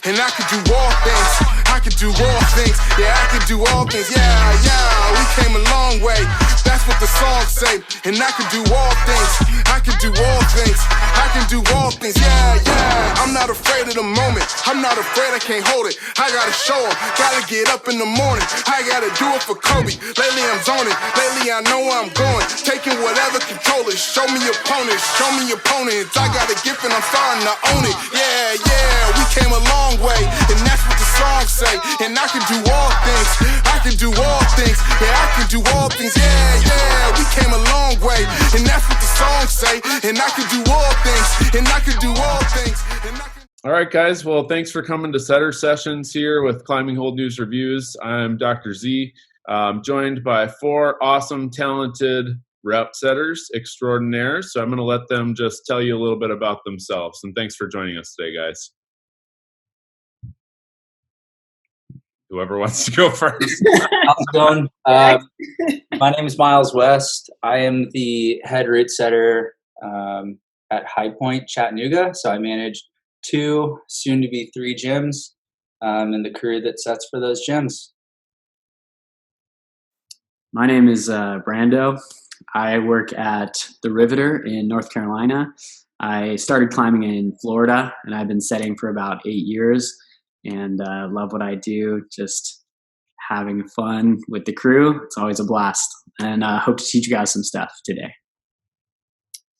And I can do all things. I can do all things. Yeah, I can do all things. Yeah, we came a long way. That's what the song say. And I can do all things. I can do all things. I can do all things. Yeah. I'm not afraid of the moment. I'm not afraid I can't hold it. I gotta show 'em. Gotta get up in the morning. I gotta do it for Kobe. Lately I'm zoning. Lately I know where I'm going. Taking whatever control it. Show me opponents. Show me opponents. I got a gift and I'm starting to own it. Yeah. We came a long way. And that's what the song say. And I can do all things. I can do all things. Yeah, I can do all things. Yeah. We came a long way. And that's what the song say. And I can do all things. And I can do all things. All right, guys. Well, thanks for coming to Setter Sessions here with Climbing Hold News Reviews. I'm Dr. Z, joined by 4 awesome, talented route setters extraordinaires. So I'm going to let them just tell you a little bit about themselves. And thanks for joining us today, guys. Whoever wants to go first. How's it going? My name is Miles West. I am the head route setter at High Point, Chattanooga. So I manage 2, soon to be 3 gyms, and the crew that sets for those gyms. My name is Brando. I work at the Riveter in North Carolina. I started climbing in Florida, and I've been setting for about 8 years. And love what I do, just having fun with the crew. It's always a blast. And hope to teach you guys some stuff today.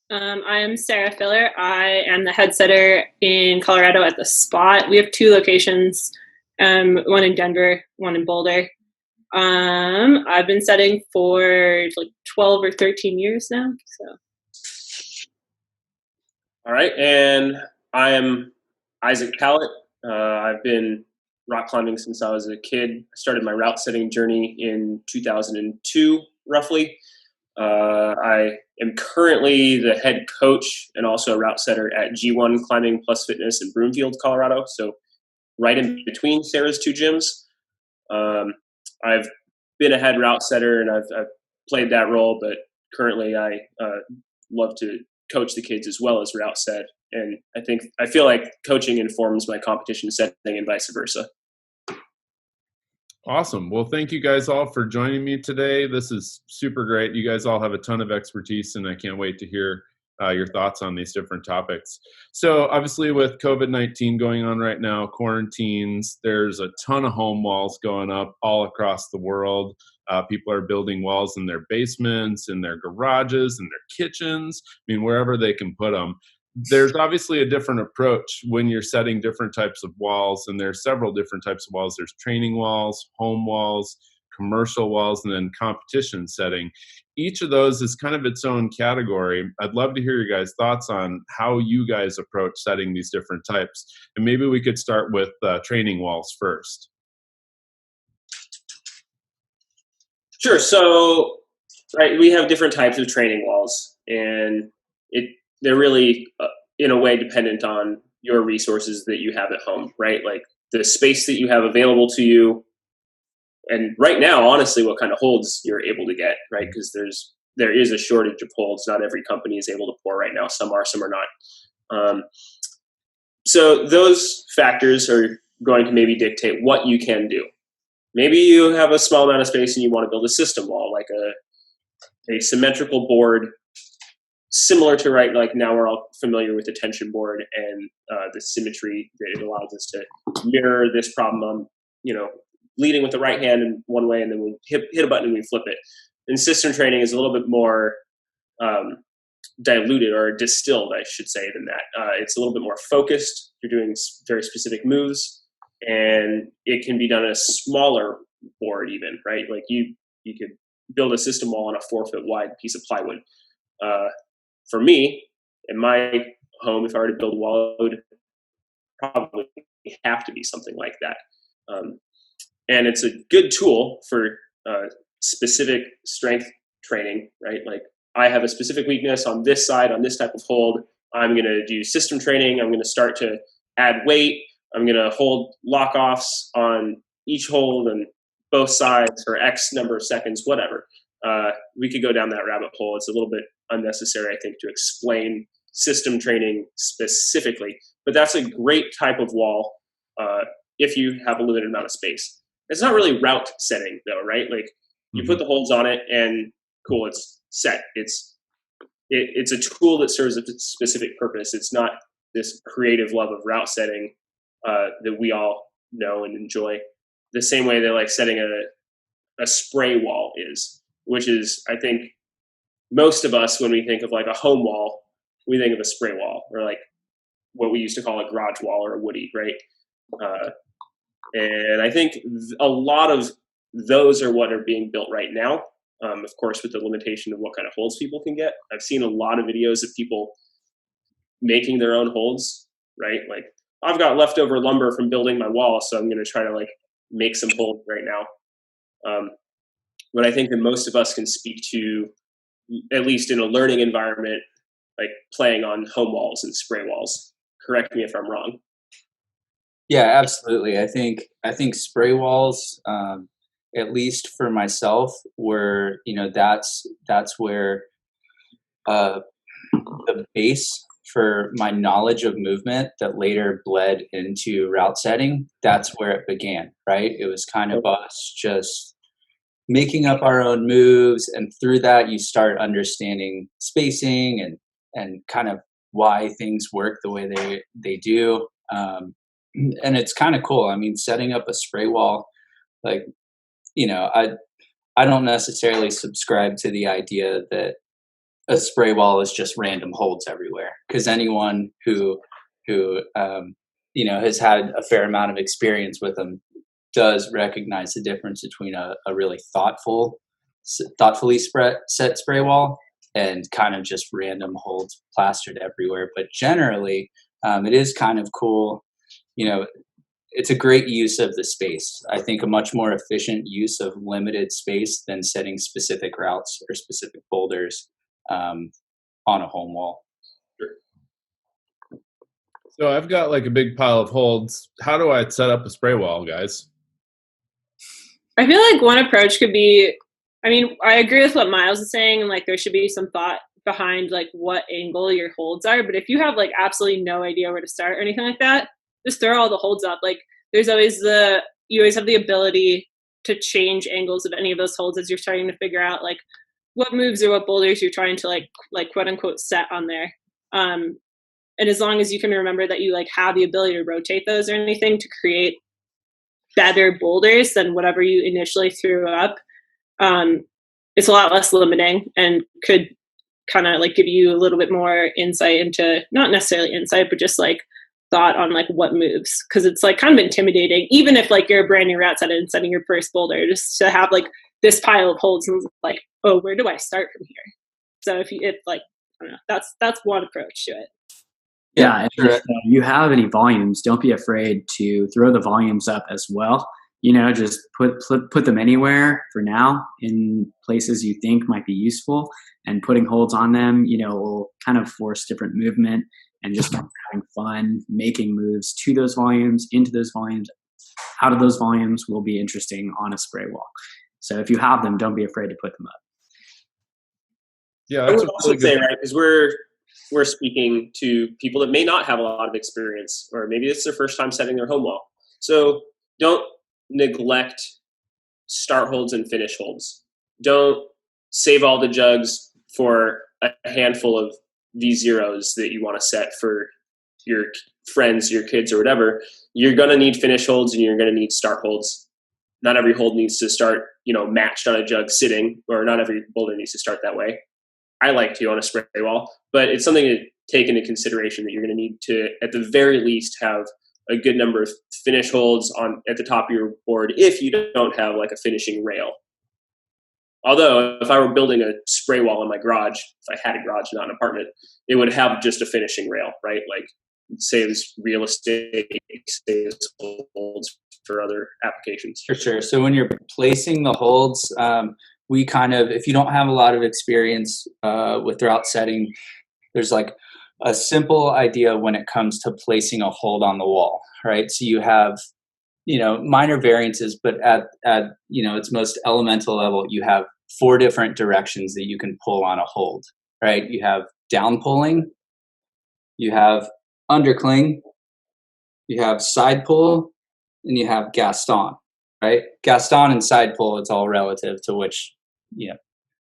I am Sarah Filler. I am the head setter in Colorado at the Spot. We have 2 locations, one in Denver, one in Boulder. I've been setting for like 12 or 13 years now. So. All right, and I am Isaac Pallett. I've been rock climbing since I was a kid. I started my route setting journey in 2002, roughly. I am currently the head coach and also a route setter at G1 Climbing Plus Fitness in Broomfield, Colorado. So right in between Sarah's 2 gyms. I've been a head route setter and I've played that role, but currently I love to coach the kids as well as route set. And I feel like coaching informs my competition setting and vice versa. Awesome. Well, thank you guys all for joining me today. This is super great. You guys all have a ton of expertise, and I can't wait to hear your thoughts on these different topics. So obviously with COVID-19 going on right now, quarantines, there's a ton of home walls going up all across the world. People are building walls in their basements, in their garages, in their kitchens, wherever they can put them. There's obviously a different approach when you're setting different types of walls, and there's several different types of walls. There's training walls, home walls, commercial walls, and then competition setting. Each of those is kind of its own category. I'd love to hear your guys' thoughts on how you guys approach setting these different types. And maybe we could start with training walls first. Sure. So, right, we have different types of training walls, and they're really, in a way, dependent on your resources that you have at home, right? Like the space that you have available to you. And right now, honestly, what kind of holds you're able to get, right? Because there is a shortage of holds. Not every company is able to pour right now. Some are, some are not. So those factors are going to maybe dictate what you can do. Maybe you have a small amount of space and you want to build a system wall, like a symmetrical board, similar to, right, like now we're all familiar with the tension board and the symmetry that it allows us to mirror this problem on, leading with the right hand in one way, and then we hit a button and we flip it. And system training is a little bit more diluted or distilled, I should say, than that. It's a little bit more focused. You're doing very specific moves, and it can be done on a smaller board even, right? Like you could build a system wall on a 4-foot wide piece of plywood. For me, in my home, if I were to build a wall, it would probably have to be something like that. And it's a good tool for specific strength training, right? Like I have a specific weakness on this side, on this type of hold. I'm going to do system training. I'm going to start to add weight. I'm going to hold lock offs on each hold and both sides for X number of seconds, whatever. We could go down that rabbit hole. It's a little bit unnecessary, I think, to explain system training specifically, but that's a great type of wall if you have a limited amount of space. It's not really route setting though, right? Like you put the holds on it and cool, it's set. It's a tool that serves a specific purpose. It's not this creative love of route setting that we all know and enjoy. The same way that like setting a spray wall is, which is, I think, most of us, when we think of like a home wall, we think of a spray wall or like what we used to call a garage wall or a woody, right? And I think a lot of those are what are being built right now. Of course, with the limitation of what kind of holds people can get. I've seen a lot of videos of people making their own holds, right? Like I've got leftover lumber from building my wall, so I'm going to try to like make some holds right now. But I think that most of us can speak to, at least in a learning environment, like playing on home walls and spray walls. Correct me if I'm wrong. Yeah, absolutely. I think spray walls, at least for myself, were, that's where the base for my knowledge of movement that later bled into route setting. That's where it began, right? It was kind of us just making up our own moves, and through that you start understanding spacing and kind of why things work the way they do. And it's kind of cool. I mean, setting up a spray wall, like, I don't necessarily subscribe to the idea that a spray wall is just random holds everywhere, because anyone who has had a fair amount of experience with them does recognize the difference between a really thoughtfully set spray wall and kind of just random holds plastered everywhere. But generally, it is kind of cool. It's a great use of the space. I think a much more efficient use of limited space than setting specific routes or specific boulders on a home wall. So I've got like a big pile of holds. How do I set up a spray wall, guys? I feel like one approach could be, I agree with what Miles is saying, and like there should be some thought behind like what angle your holds are. But if you have like absolutely no idea where to start or anything like that, just throw all the holds up. Like you always have the ability to change angles of any of those holds as you're starting to figure out like what moves or what boulders you're trying to like quote unquote set on there. And as long as you can remember that you like have the ability to rotate those or anything to create better boulders than whatever you initially threw up, it's a lot less limiting and could kind of like give you a little bit more insight into, not necessarily insight, but just like thought on like what moves, because it's like kind of intimidating, even if like you're a brand new route setter and setting your first boulder, just to have like this pile of holds and like, oh, where do I start from here? So if like, I don't know, that's one approach to it. Yeah, and if you have any volumes, don't be afraid to throw the volumes up as well. Just put them anywhere for now in places you think might be useful, and putting holds on them, will kind of force different movement and just having fun making moves to those volumes, into those volumes, out of those volumes will be interesting on a spray wall. So if you have them, don't be afraid to put them up. Yeah, I would also say, right, because we're speaking to people that may not have a lot of experience, or maybe it's their first time setting their home wall. So don't neglect start holds and finish holds. Don't save all the jugs for a handful of V0s that you want to set for your friends, your kids, or whatever. You're going to need finish holds and you're going to need start holds. Not every hold needs to start, matched on a jug sitting, or not every boulder needs to start that way. I like to on a spray wall, but it's something to take into consideration that you're going to need to, at the very least, have a good number of finish holds at the top of your board if you don't have like a finishing rail. Although if I were building a spray wall in my garage, if I had a garage, not an apartment, it would have just a finishing rail, right? Like saves real estate, saves holds for other applications. For sure. So when you're placing the holds, we kind of, if you don't have a lot of experience with route setting, there's like a simple idea when it comes to placing a hold on the wall, right? So you have, minor variances, but at its most elemental level, you have 4 different directions that you can pull on a hold, right? You have down pulling, you have undercling, you have side pull, and you have Gaston, right? Gaston and side pull, it's all relative to which,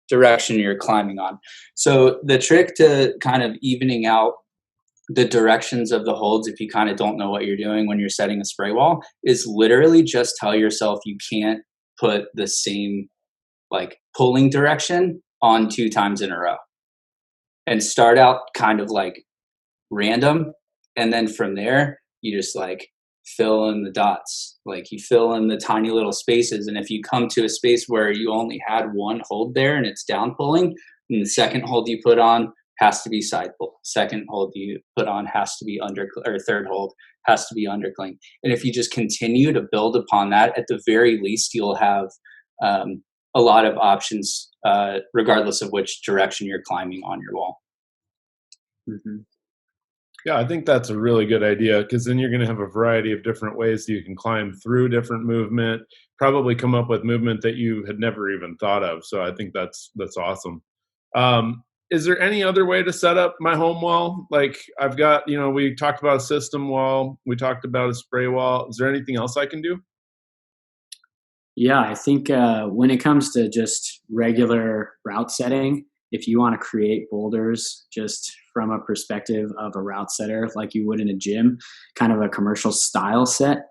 direction you're climbing on. So the trick to kind of evening out the directions of the holds, if you kind of don't know what you're doing when you're setting a spray wall, is literally just tell yourself you can't put the same like pulling direction on 2 times in a row, and start out kind of like random. And then from there, you just like fill in the dots, like you fill in the tiny little spaces. And if you come to a space where you only had 1 hold there and it's down pulling, then the second hold you put on has to be side pull. Second hold you put on has to be or third hold has to be undercling. And if you just continue to build upon that, at the very least, you'll have a lot of options, regardless of which direction you're climbing on your wall. Mm-hmm. Yeah, I think that's a really good idea, because then you're going to have a variety of different ways that you can climb through different movement, probably come up with movement that you had never even thought of. So I think that's awesome. Is there any other way to set up my home wall? Like I've got, we talked about a system wall, we talked about a spray wall. Is there anything else I can do? Yeah, I think when it comes to just regular route setting, if you want to create boulders just from a perspective of a route setter, like you would in a gym, kind of a commercial style set,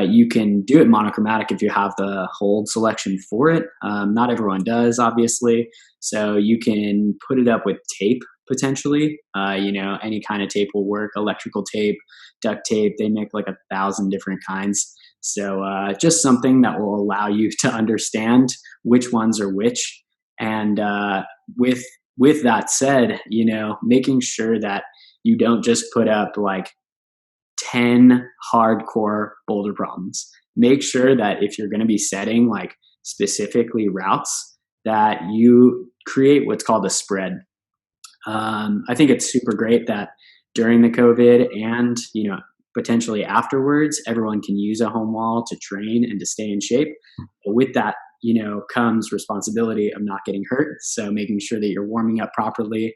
you can do it monochromatic if you have the hold selection for it. Not everyone does, obviously. So you can put it up with tape potentially. Any kind of tape will work. Electrical tape, duct tape, they make like 1,000 different kinds. So just something that will allow you to understand which ones are which. And with that said, making sure that you don't just put up like 10 hardcore boulder problems. Make sure that if you're going to be setting like specifically routes, that you create what's called a spread. I think it's super great that during the COVID and, potentially afterwards, everyone can use a home wall to train and to stay in shape. But with that, comes responsibility of not getting hurt. So making sure that you're warming up properly,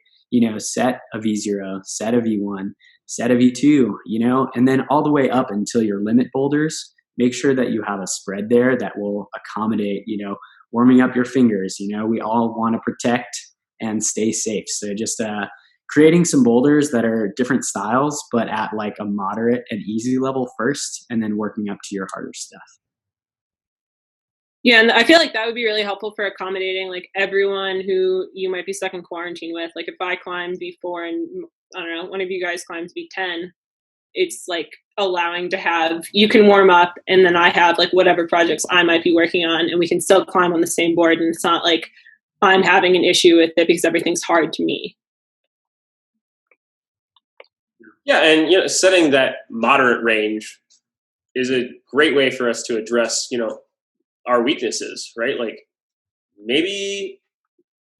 set a V0, set a V1, set a V2, and then all the way up until your limit boulders. Make sure that you have a spread there that will accommodate, warming up your fingers. We all want to protect and stay safe. So just creating some boulders that are different styles, but at like a moderate and easy level first, and then working up to your harder stuff. Yeah, and I feel like that would be really helpful for accommodating like everyone who you might be stuck in quarantine with. Like if I climb V4 and I don't know, one of you guys climbs V10, it's like allowing to have, you can warm up and then I have like whatever projects I might be working on and we can still climb on the same board, and it's not like I'm having an issue with it because everything's hard to me. Yeah, and setting that moderate range is a great way for us to address, our weaknesses, right? Like maybe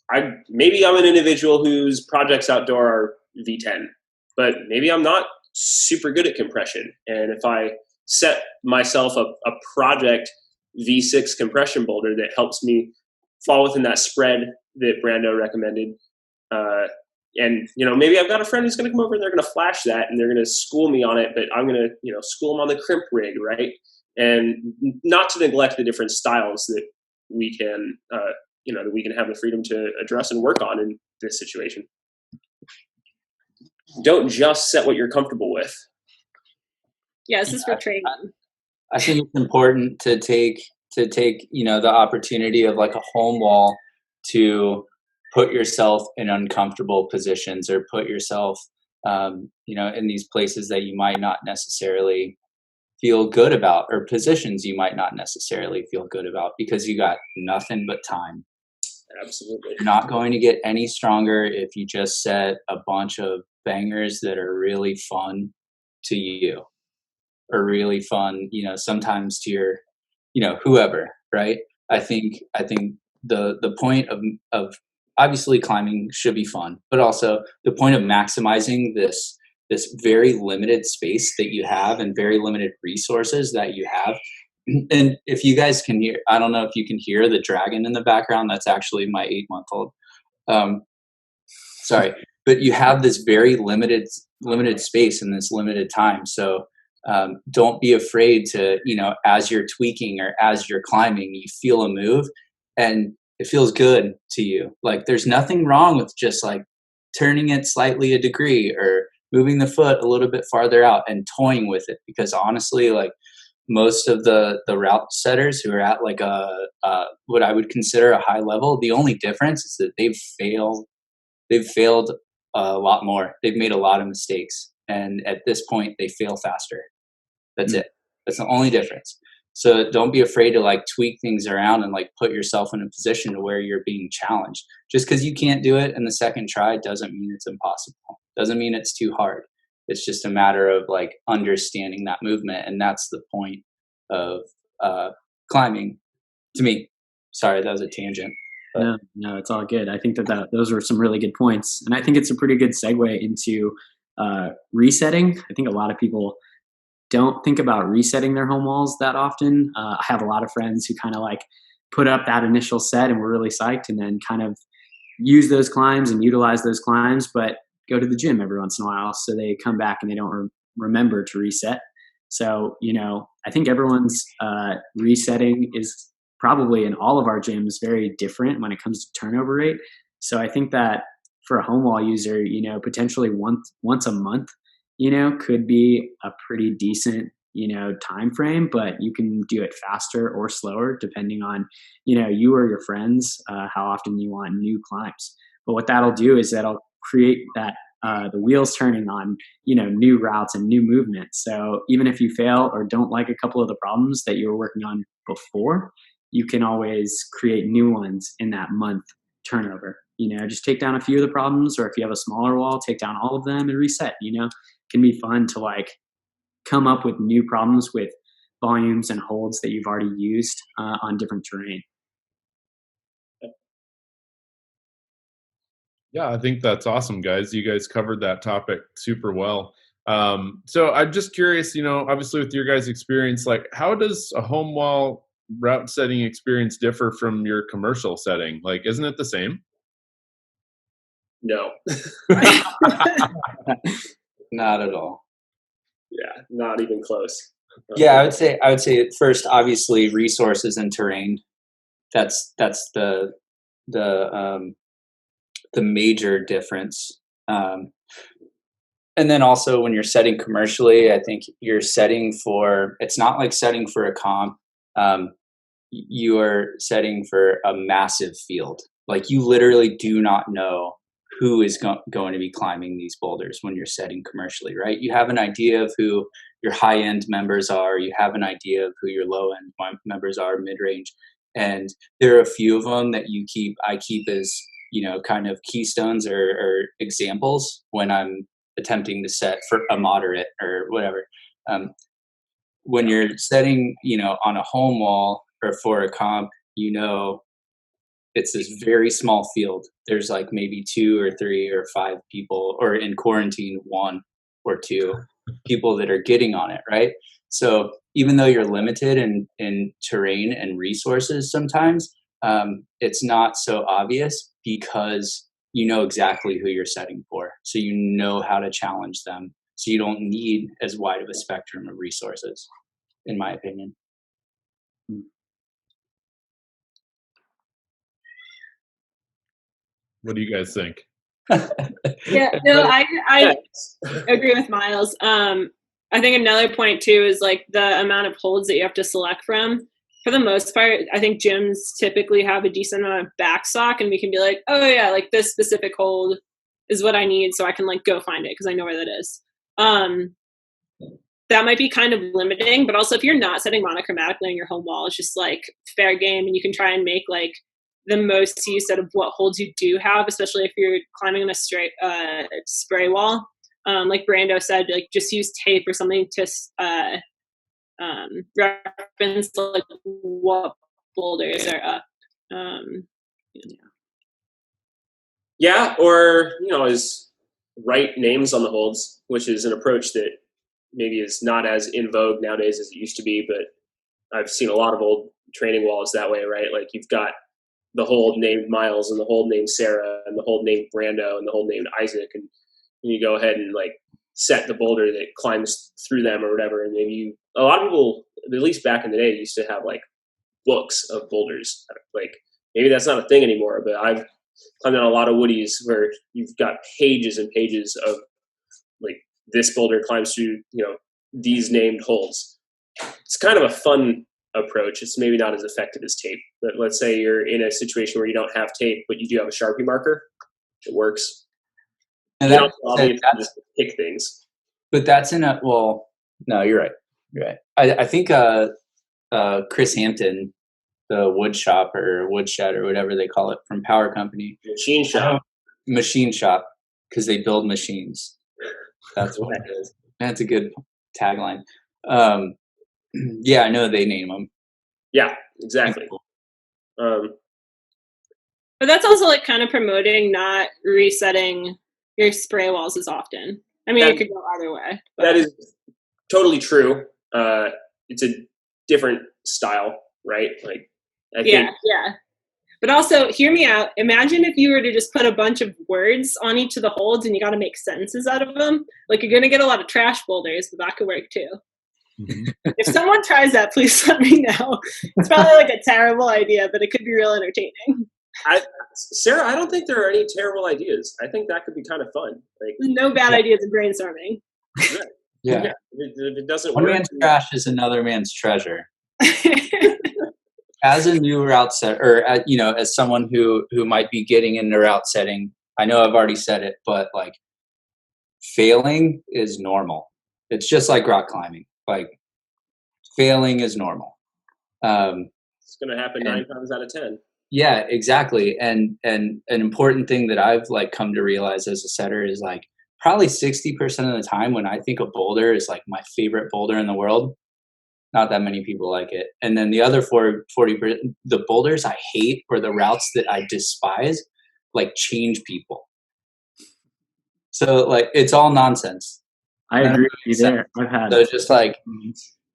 I'm an individual whose projects outdoor are V10, but maybe I'm not super good at compression. And if I set myself a project V6 compression boulder that helps me fall within that spread that Brando recommended, and maybe I've got a friend who's going to come over and they're going to flash that and they're going to school me on it, but I'm going to school them on the crimp rig, right? And not to neglect the different styles that we can that we can have the freedom to address and work on in this situation. Don't just set what you're comfortable with. Yeah, this is for training. I think it's important to take the opportunity of like a home wall to put yourself in uncomfortable positions, or put yourself in these places that you might not necessarily feel good about, or positions you might not necessarily feel good about, because you got nothing but time. Absolutely. You're not going to get any stronger if you just set a bunch of bangers that are really fun to you, or really fun, sometimes to your, whoever, right? I think the point of obviously climbing should be fun, but also the point of maximizing this very limited space that you have and very limited resources that you have. And if you guys can hear, I don't know if you can hear the dragon in the background. That's actually my 8-month-old. Sorry, but you have this very limited space in this limited time. So don't be afraid to, as you're tweaking or as you're climbing, you feel a move and it feels good to you. Like there's nothing wrong with just like turning it slightly a degree or moving the foot a little bit farther out and toying with it. Because honestly, like most of the route setters who are at like what I would consider a high level, the only difference is that they've failed a lot more. They've made a lot of mistakes. And at this point, they fail faster. That's it. That's the only difference. So don't be afraid to like tweak things around and like put yourself in a position to where you're being challenged. Just because you can't do it in the second try doesn't mean it's impossible. Doesn't mean it's too hard. It's just a matter of like understanding that movement. And that's the point of climbing to me. Sorry, that was a tangent. No, it's all good. I think that those were some really good points. And I think it's a pretty good segue into resetting. I think a lot of people don't think about resetting their home walls that often. I have a lot of friends who kind of like put up that initial set and were really psyched and then kind of use those climbs and utilize those climbs, but go to the gym every once in a while. So they come back and they don't remember to reset. So, I think everyone's resetting is probably in all of our gyms very different when it comes to turnover rate. So I think that for a home wall user, potentially once a month, could be a pretty decent, time frame, but you can do it faster or slower depending on, you or your friends, how often you want new climbs. But what that'll do is that'll create that the wheels turning on, new routes and new movements. So even if you fail or don't like a couple of the problems that you were working on before, you can always create new ones in that month turnover. Just take down a few of the problems, or if you have a smaller wall, take down all of them and reset. It can be fun to like come up with new problems with volumes and holds that you've already used on different terrain. Yeah, I think that's awesome, guys. You guys covered that topic super well. So I'm just curious, obviously with your guys' experience, like how does a home wall route setting experience differ from your commercial setting? Like, isn't it the same? No. Not at all. Yeah, not even close. Yeah, I would say at first, obviously, resources and terrain. That's the major difference. And then also when you're setting commercially, I think you're setting for, it's not like setting for a comp. You are setting for a massive field. Like you literally do not know who is going to be climbing these boulders when you're setting commercially, right? You have an idea of who your high-end members are. You have an idea of who your low-end members are, mid-range. And there are a few of them that I keep as, kind of keystones or examples when I'm attempting to set for a moderate or whatever. When you're setting, on a home wall or for a comp, it's this very small field. There's like maybe 2 or 3 or 5 people, or in quarantine, 1 or 2 people that are getting on it, right? So even though you're limited in terrain and resources sometimes, it's not so obvious because you know exactly who you're setting for. So you know how to challenge them. So you don't need as wide of a spectrum of resources, in my opinion. What do you guys think? Yeah, no, I agree with Miles. I think another point too is like the amount of holds that you have to select from. For the most part, I think gyms typically have a decent amount of backstock, and we can be like, oh yeah, like this specific hold is what I need, so I can like go find it because I know where that is. That might be kind of limiting, but also if you're not setting monochromatically on your home wall, it's just like fair game, and you can try and make like the most use out of what holds you do have, especially if you're climbing on a straight spray wall. like Brando said, like just use tape or something to reference like what boulders are up. Yeah, or is write names on the holds, which is an approach that maybe is not as in vogue nowadays as it used to be, but I've seen a lot of old training walls that way, right? Like you've got the hold named Miles and the hold named Sarah and the hold named Brando and the hold named Isaac, and you go ahead and like set the boulder that climbs through them or whatever. And maybe a lot of people, at least back in the day, used to have like books of boulders. Like maybe that's not a thing anymore, but I've climbed on a lot of woodies where you've got pages and pages of like this boulder climbs through, these named holds. It's kind of a fun approach. It's maybe not as effective as tape, but let's say you're in a situation where you don't have tape, but you do have a Sharpie marker. It works. And that's just pick things. But that's no, you're right. You're right. I think Chris Hampton, the wood shop or woodshed or whatever they call it from Power Company. Machine shop, because they build machines. That's what it is. That's a good tagline. Yeah, I know they name them. Yeah, exactly. But that's also like kind of promoting not resetting your spray walls as often. I mean, it could go either way. But. That is totally true. It's a different style, right? Like, I think. Yeah. But also, hear me out. Imagine if you were to just put a bunch of words on each of the holds and you got to make sentences out of them. Like, you're going to get a lot of trash boulders, but that could work too. Mm-hmm. If someone tries that, please let me know. It's probably like a terrible idea, but it could be real entertaining. Sarah, I don't think there are any terrible ideas. I think that could be kind of fun. Like, no bad ideas in brainstorming. Yeah. If it doesn't One work. man's trash is another man's treasure. As a new route setter, or as someone who might be getting into route setting, I know I've already said it, but like failing is normal. It's just like rock climbing. Like failing is normal. It's going to happen 9 times out of 10. Yeah, exactly. And an important thing that I've like come to realize as a setter is like probably 60% of the time when I think a boulder is like my favorite boulder in the world, not that many people like it. And then the other 40%, the boulders I hate or the routes that I despise, like change people. So like it's all nonsense. I agree with you there. So just like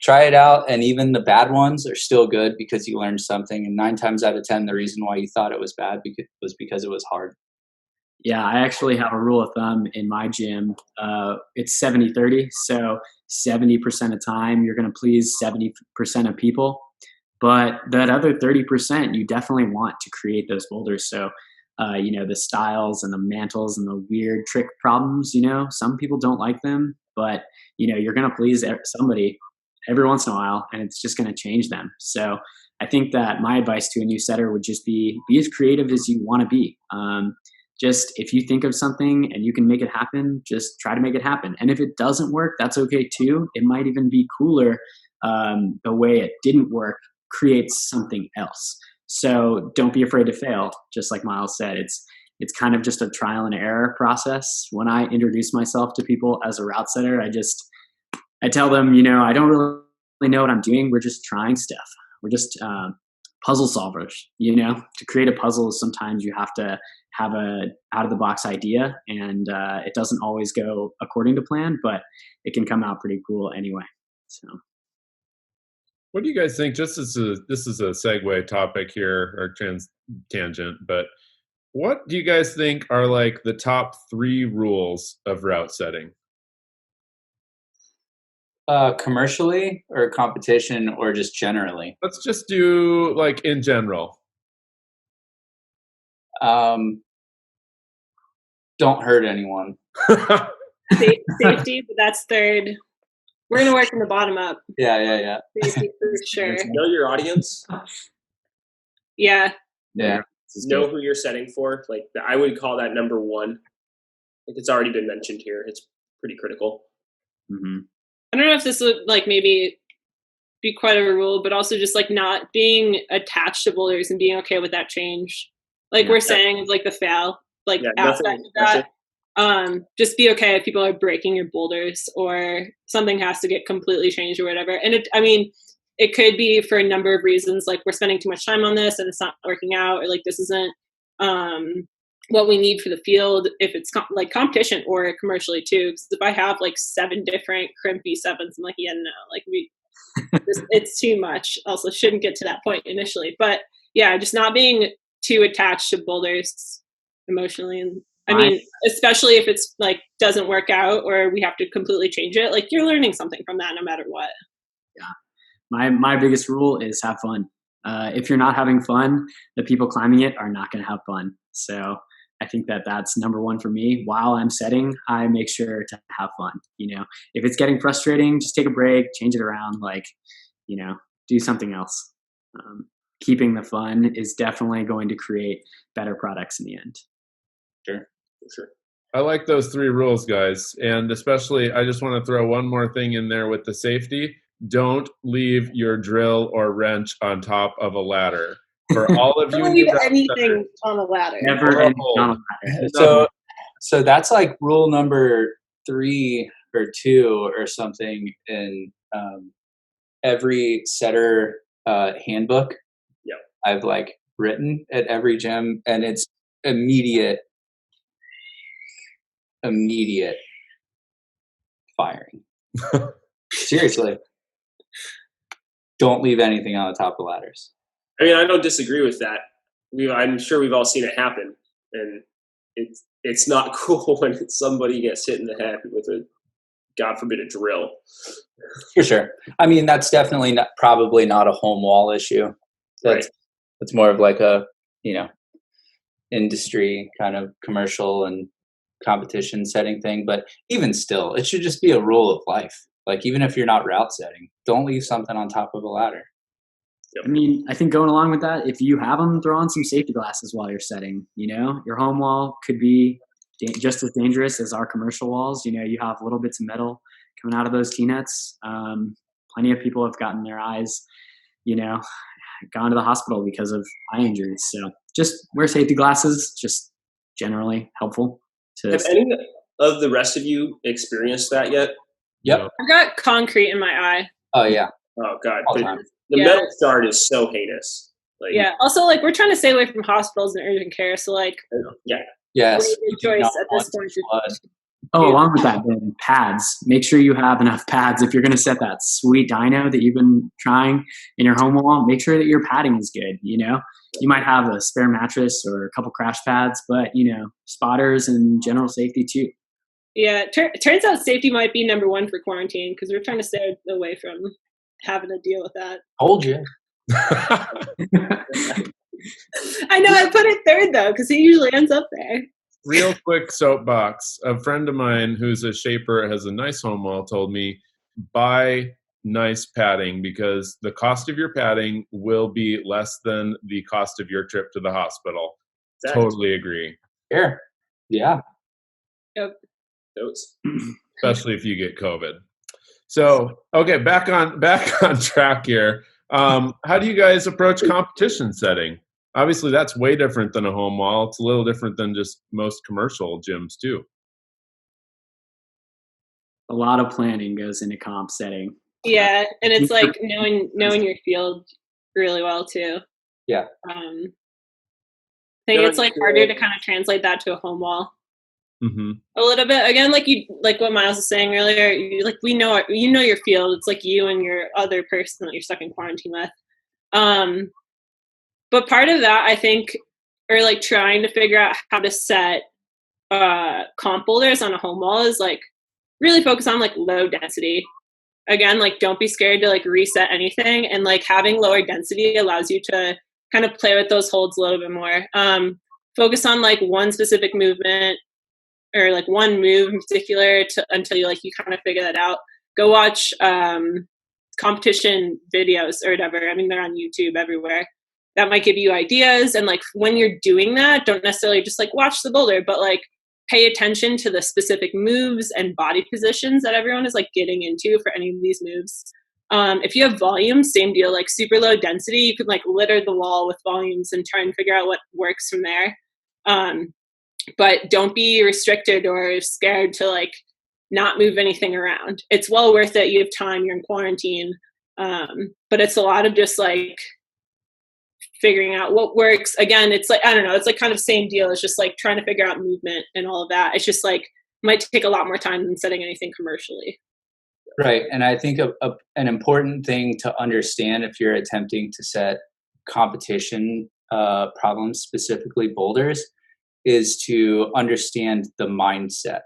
try it out, and even the bad ones are still good because you learned something. And 9 times out of 10, the reason why you thought it was bad was because it was hard. Yeah, I actually have a rule of thumb in my gym. It's 70-30. So 70% of the time, you're going to please 70% of people. But that other 30%, you definitely want to create those boulders. So, the styles and the mantles and the weird trick problems, some people don't like them. But, you're going to please somebody every once in a while, and it's just going to change them. So I think that my advice to a new setter would just be as creative as you want to be. Just if you think of something and you can make it happen, just try to make it happen. And if it doesn't work, that's okay too. It might even be cooler. The way it didn't work creates something else. So don't be afraid to fail. Just like Miles said, it's kind of just a trial and error process. When I introduce myself to people as a route setter, I tell them, I don't really know what I'm doing. We're just trying stuff. We're just puzzle solvers. To create a puzzle, sometimes you have to have a out of the box idea, and it doesn't always go according to plan, but it can come out pretty cool anyway. So, what do you guys think? This is a segue topic here, or tangent, but what do you guys think are like the top 3 rules of route setting? Commercially or competition or just generally? Let's just do like in general. Don't hurt anyone. Safety, but that's third. We're going to work from the bottom up. Yeah. Safety for sure. Know your audience. Yeah. Know who you're setting for. Like I would call that number 1. Like it's already been mentioned here. It's pretty critical. Mm-hmm. I don't know if this would like maybe be quite a rule, but also just like not being attached to boulders and being okay with that change. Like we're saying, like the fail, like aspect of that. Just be okay if people are breaking your boulders or something has to get completely changed or whatever. And it could be for a number of reasons, like we're spending too much time on this and it's not working out, or like this isn't what we need for the field, if it's like competition or commercially too. Because if I have like 7 different crimp V7s, I'm like, yeah, no, like it's too much. Also, shouldn't get to that point initially. But yeah, just not being too attached to boulders emotionally. And I mean, especially if it's like doesn't work out or we have to completely change it, like you're learning something from that no matter what. Yeah. My biggest rule is have fun. If you're not having fun, the people climbing it are not going to have fun. So I think that's number one for me. While I'm setting, I make sure to have fun. If it's getting frustrating, just take a break, change it around, do something else. Keeping the fun is definitely going to create better products in the end. Sure. I like those 3 rules, guys. And especially, I just want to throw one more thing in there with the safety. Don't leave your drill or wrench on top of a ladder. For all of you, don't leave anything on a ladder. Never anything on a ladder. So that's like rule number 3 or 2 or something in every setter handbook. Yeah, I've like written at every gym, and it's immediate firing. Seriously. Don't leave anything on the top of ladders. I mean, I don't disagree with that. I'm sure we've all seen it happen, and it's not cool when somebody gets hit in the head with a, God forbid, a drill. For sure. I mean, that's definitely probably not a home wall issue. That's more of like a industry kind of commercial and competition setting thing. But even still, it should just be a rule of life. Like, even if you're not route setting, don't leave something on top of a ladder. Yep. I mean, I think going along with that, if you have them, throw on some safety glasses while you're setting. Your home wall could be just as dangerous as our commercial walls. You have little bits of metal coming out of those T-nets. Plenty of people have gotten their eyes, gone to the hospital because of eye injuries. So just wear safety glasses, just generally helpful. Have any of the rest of you experienced that yet? Yep. I've got concrete in my eye. Oh, yeah. Oh, God. All the time. The metal shard is so heinous. Like, yeah. Also, like, we're trying to stay away from hospitals and urgent care. So, like, yeah. Yes. choice at this point. Along with that, then pads. Make sure you have enough pads. If you're going to set that sweet dyno that you've been trying in your home wall, make sure that your padding is good. You might have a spare mattress or a couple crash pads, but spotters and general safety too. Yeah, turns out safety might be number 1 for quarantine because we're trying to stay away from having to deal with that. Told you. I know, I put it 3rd though because he usually ends up there. Real quick soapbox. A friend of mine who's a shaper, has a nice home wall, told me, buy nice padding because the cost of your padding will be less than the cost of your trip to the hospital. Exactly. Totally agree. Sure. Yeah. Yep. Especially if you get COVID. So, okay, back on track here. How do you guys approach competition setting? Obviously, that's way different than a home wall. It's a little different than just most commercial gyms too. A lot of planning goes into comp setting. Yeah, and it's like knowing your field really well too. Yeah. I think it's like harder to kind of translate that to a home wall. Mm-hmm. A little bit again, like what Miles was saying earlier. We know your field. It's like you and your other person that you're stuck in quarantine with. But part of that, I think, or like trying to figure out how to set comp boulders on a home wall is like really focus on like low density. Again, like don't be scared to like reset anything, and like having lower density allows you to kind of play with those holds a little bit more. Focus on like one specific movement or like one move in particular until you kind of figure that out. Go watch competition videos or whatever. I mean, they're on YouTube everywhere. That might give you ideas. And like when you're doing that, don't necessarily just like watch the boulder, but like pay attention to the specific moves and body positions that everyone is like getting into for any of these moves. If you have volumes, same deal, like super low density, you could like litter the wall with volumes and try and figure out what works from there. but don't be restricted or scared to like not move anything around. It's well worth it. You have time, you're in quarantine. But it's a lot of just like figuring out what works. Again, it's like, I don't know, it's like kind of same deal. It's just like trying to figure out movement and all of that. It's just like, might take a lot more time than setting anything commercially. Right. And I think an important thing to understand if you're attempting to set competition problems, specifically boulders, is to understand the mindset.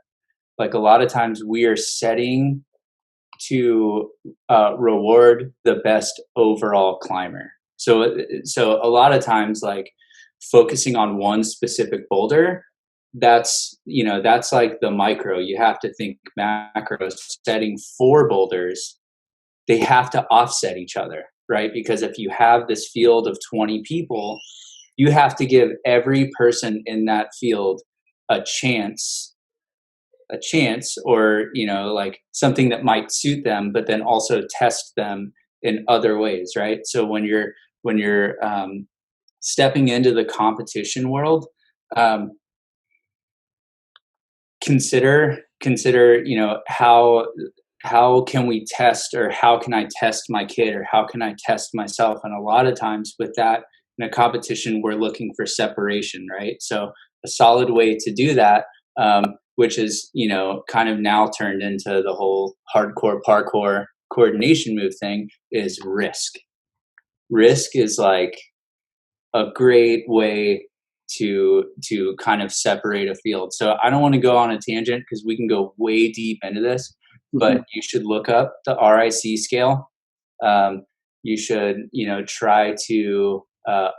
Like a lot of times we are setting to reward the best overall climber. So a lot of times, like focusing on one specific boulder, that's like the micro. You have to think macro. Setting 4 boulders, they have to offset each other, right? Because if you have this field of 20 people, you have to give every person in that field a chance, or like something that might suit them, but then also test them in other ways, right? So when you're stepping into the competition world, consider how can we test, or how can I test my kid, or how can I test myself? And a lot of times with that in a competition, we're looking for separation, right? So a solid way to do that, which is, kind of now turned into the whole hardcore parkour coordination move thing, is risk. Risk is like a great way to kind of separate a field. So I don't want to go on a tangent because we can go way deep into this, but you should look up the RIC scale. You should, try to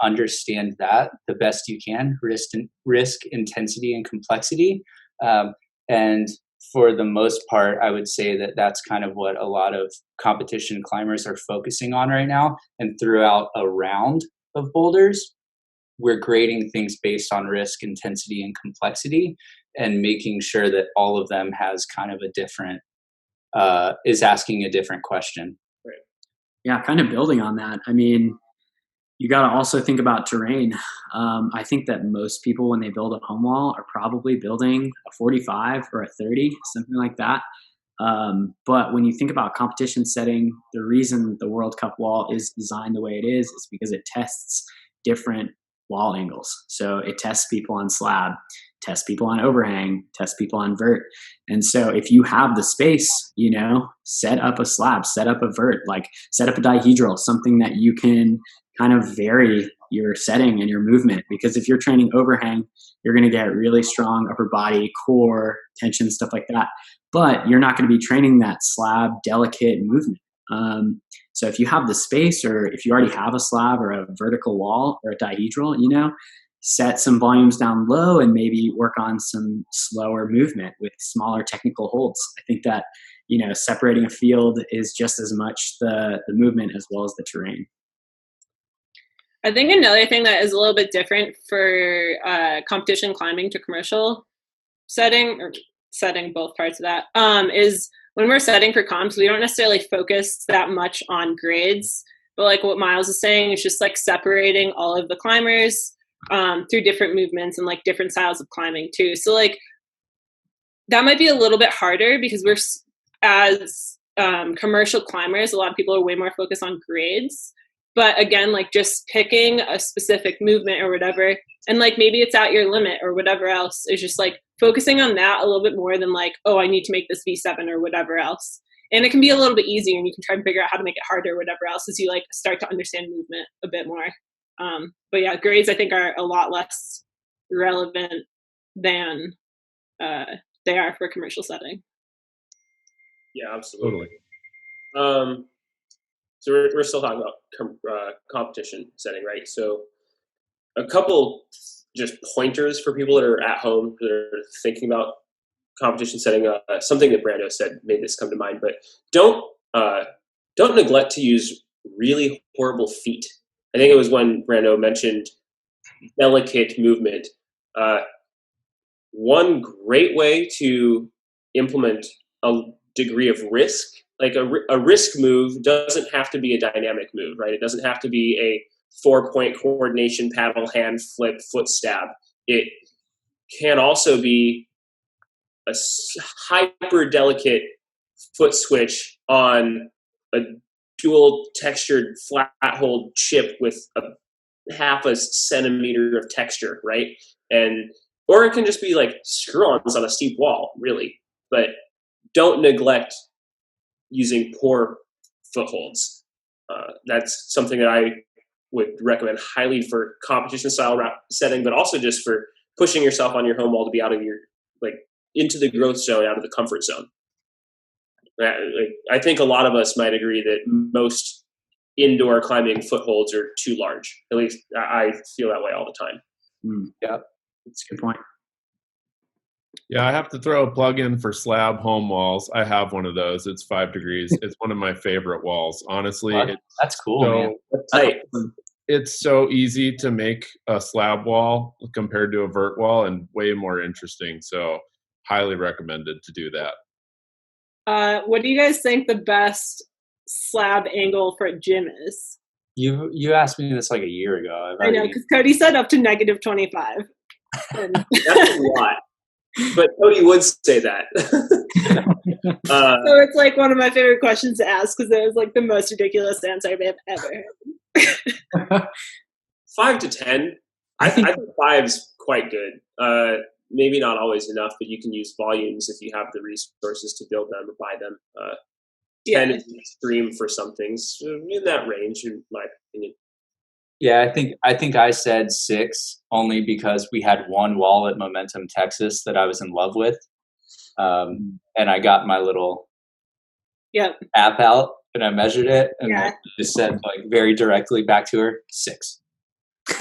understand that the best you can, risk, intensity, and complexity. And for the most part, I would say that that's kind of what a lot of competition climbers are focusing on right now. And throughout a round of boulders, we're grading things based on risk, intensity, and complexity, and making sure that all of them has kind of a different, is asking a different question. Right. Yeah, kind of building on that. I mean, you got to also think about terrain. I think that most people, when they build a home wall, are probably building a 45 or a 30, something like that. But when you think about competition setting, the reason the World Cup wall is designed the way it is because it tests different wall angles. So it tests people on slab, tests people on overhang, tests people on vert. And so if you have the space, set up a slab, set up a vert, like set up a dihedral, something that you can kind of vary your setting and your movement. Because if you're training overhang, you're going to get really strong upper body, core, tension, stuff like that. But you're not going to be training that slab, delicate movement. So if you have the space, or if you already have a slab or a vertical wall or a dihedral, set some volumes down low and maybe work on some slower movement with smaller technical holds. I think that, separating a field is just as much the movement as well as the terrain. I think another thing that is a little bit different for competition climbing to commercial setting, or setting both parts of that, is when we're setting for comps, we don't necessarily focus that much on grades, but like what Miles is saying, it's just like separating all of the climbers through different movements and like different styles of climbing too. So like that might be a little bit harder because we're, as commercial climbers, a lot of people are way more focused on grades. But again, like just picking a specific movement or whatever, and like maybe it's at your limit or whatever else, is just like focusing on that a little bit more than like, oh, I need to make this V7 or whatever else. And it can be a little bit easier, and you can try and figure out how to make it harder or whatever else as you like start to understand movement a bit more. But yeah, grades I think are a lot less relevant than they are for a commercial setting. Yeah, absolutely. Totally. So we're still talking about competition setting, right? So a couple just pointers for people that are at home that are thinking about competition setting. Something that Brando said made this come to mind, but don't neglect to use really horrible feet. I think it was when Brando mentioned delicate movement. One great way to implement a degree of risk, like a risk move, doesn't have to be a dynamic move, right? It doesn't have to be a 4-point coordination, paddle, hand, flip, foot stab. It can also be a hyper delicate foot switch on a dual textured flat hold chip with a half a centimeter of texture, right? Or it can just be like screw-ons on a steep wall, really. But don't neglect using poor footholds. That's something that I would recommend highly for competition style setting, but also just for pushing yourself on your home wall to be out of your, like, into the growth zone, out of the comfort zone. I think a lot of us might agree that most indoor climbing footholds are too large. At least I feel that way all the time. Yeah, That's a good point. Yeah, I have to throw a plug in for slab home walls. I have one of those. It's 5 degrees. It's one of my favorite walls. Honestly, that's cool, man. It's so easy to make a slab wall compared to a vert wall, and way more interesting. So highly recommended to do that. What do you guys think the best slab angle for a gym is? You asked me this like a year ago. I know, because Cody said up to -25. That's a lot. But Cody would say that. So it's like one of my favorite questions to ask, because it was like the most ridiculous answer I've ever heard. 5 to 10. I think 5's quite good. Maybe not always enough, but you can use volumes if you have the resources to build them or buy them. 10 is extreme for some things, in that range, in my opinion. Yeah, I think I said 6 only because we had one wall at Momentum, Texas that I was in love with, and I got my little app out and I measured it and I just said, like, very directly back to her, 6.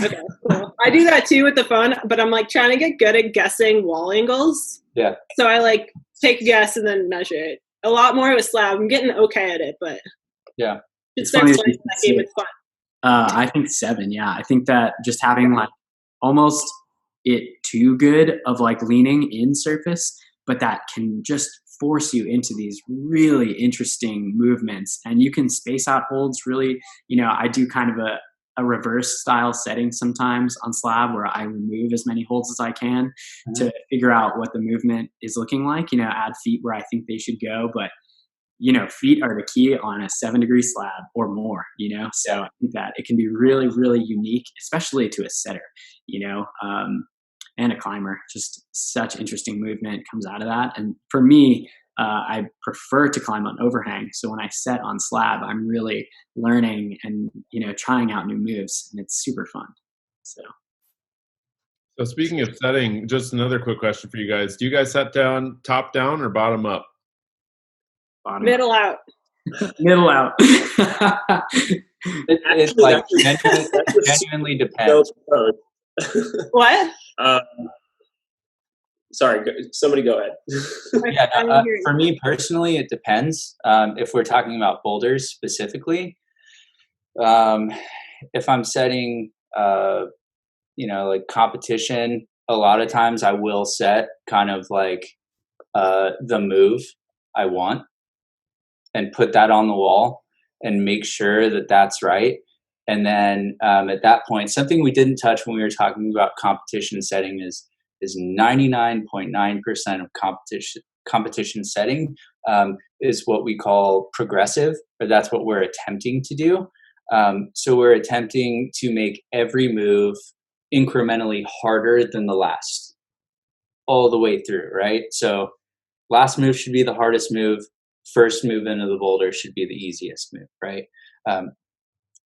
Okay, cool. I do that too with the phone, but I'm like trying to get good at guessing wall angles. Yeah. So I like take a guess and then measure it. A lot more with slab. I'm getting okay at it, but yeah, it's funny that game. It's fun. I think 7. Yeah, I think that just having like almost it too good of like leaning in surface, but that can just force you into these really interesting movements, and you can space out holds really. I do kind of a reverse style setting sometimes on slab where I remove as many holds as I can to figure out what the movement is looking like. Add feet where I think they should go, but feet are the key on a 7-degree slab or more, so I think that it can be really, really unique, especially to a setter, and a climber. Just such interesting movement comes out of that. And for me, I prefer to climb on overhang. So when I set on slab, I'm really learning and, trying out new moves, and it's super fun. So speaking of setting, just another quick question for you guys. Do you guys set down top down or bottom up? Middle out. Middle out. It's like genuinely depends. What? Sorry, somebody go ahead. Yeah, for me personally, it depends. If we're talking about boulders specifically, if I'm setting, like competition, a lot of times I will set kind of like the move I want and put that on the wall and make sure that that's right. And then at that point, something we didn't touch when we were talking about competition setting is 99.9% of competition setting is what we call progressive, or that's what we're attempting to do. So we're attempting to make every move incrementally harder than the last, all the way through, right? So last move should be the hardest move. First move into the boulder should be the easiest move, right?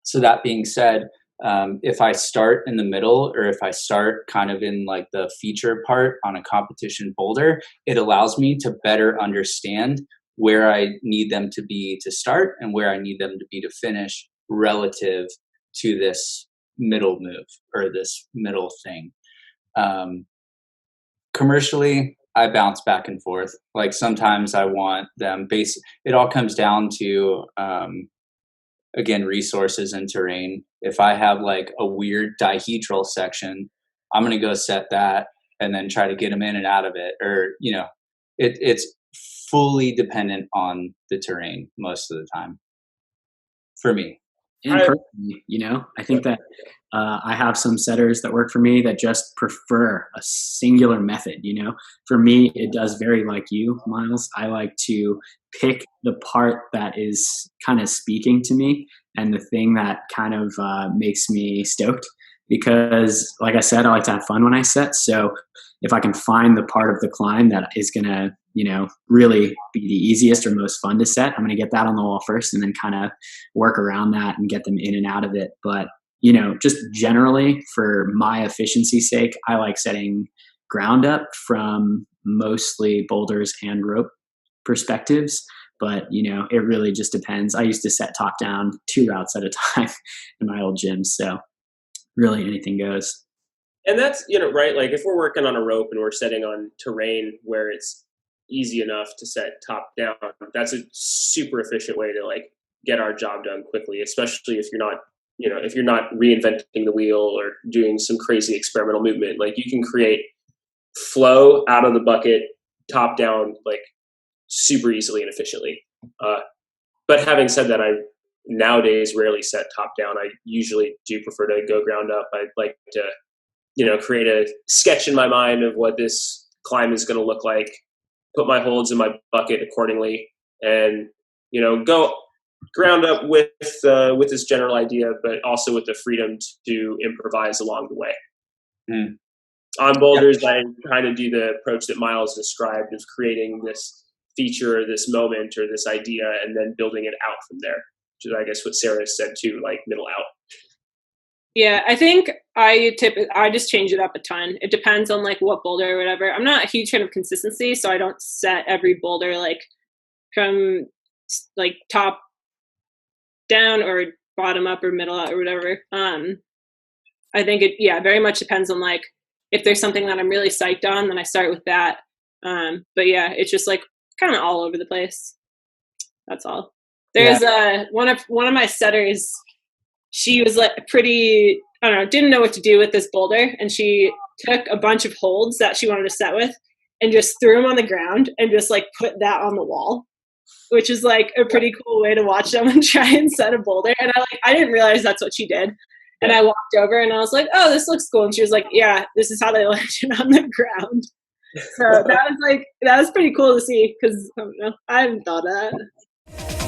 So that being said, if I start in the middle, or if I start kind of in like the feature part on a competition boulder, it allows me to better understand where I need them to be to start and where I need them to be to finish relative to this middle move or this middle thing. Commercially, I bounce back and forth. Like sometimes I want them it all comes down to, again, resources and terrain. If I have like a weird dihedral section, I'm going to go set that and then try to get them in and out of it. Or, it's fully dependent on the terrain most of the time for me. And personally, you know, I think that I have some setters that work for me that just prefer a singular method. You know, for me, it does very like you, Miles. I like to pick the part that is kind of speaking to me and the thing that kind of makes me stoked. Because, like I said, I like to have fun when I set. So if I can find the part of the climb that is going to, you know, really be the easiest or most fun to set, I'm going to get that on the wall first and then kind of work around that and get them in and out of it. But, you know, just generally for my efficiency's sake, I like setting ground up from mostly boulders and rope perspectives. But, you know, it really just depends. I used to set top down 2 routes at a time in my old gym. So really anything goes. And that's, you know, right, like if we're working on a rope and we're setting on terrain where it's easy enough to set top down, that's a super efficient way to like get our job done quickly, especially if you're not, you know, if you're not reinventing the wheel or doing some crazy experimental movement. Like you can create flow out of the bucket top down like super easily and efficiently. But having said that, I nowadays rarely set top down. I usually do prefer to go ground up. I like to, you know, create a sketch in my mind of what this climb is going to look like, put my holds in my bucket accordingly, and, you know, go ground up with this general idea, but also with the freedom to improvise along the way. Mm. On boulders, I kind of do the approach that Miles described of creating this feature, or this moment, or this idea, and then building it out from there. Which is, I guess, what Sarah said too, like middle out. Yeah, I think I just change it up a ton. It depends on like what boulder or whatever. I'm not a huge fan of consistency, so I don't set every boulder like from like top down or bottom up or middle out or whatever. I think it very much depends on like if there's something that I'm really psyched on, then I start with that. But yeah, it's just like kind of all over the place. That's all. There's one of my setters. She was like pretty, I don't know, didn't know what to do with this boulder, and she took a bunch of holds that she wanted to set with and just threw them on the ground and just like put that on the wall, which is like a pretty cool way to watch someone try and set a boulder. And I didn't realize that's what she did. And I walked over and I was like, oh, this looks cool. And she was like, yeah, this is how they landed on the ground. So that was pretty cool to see because I don't know, I hadn't thought of that.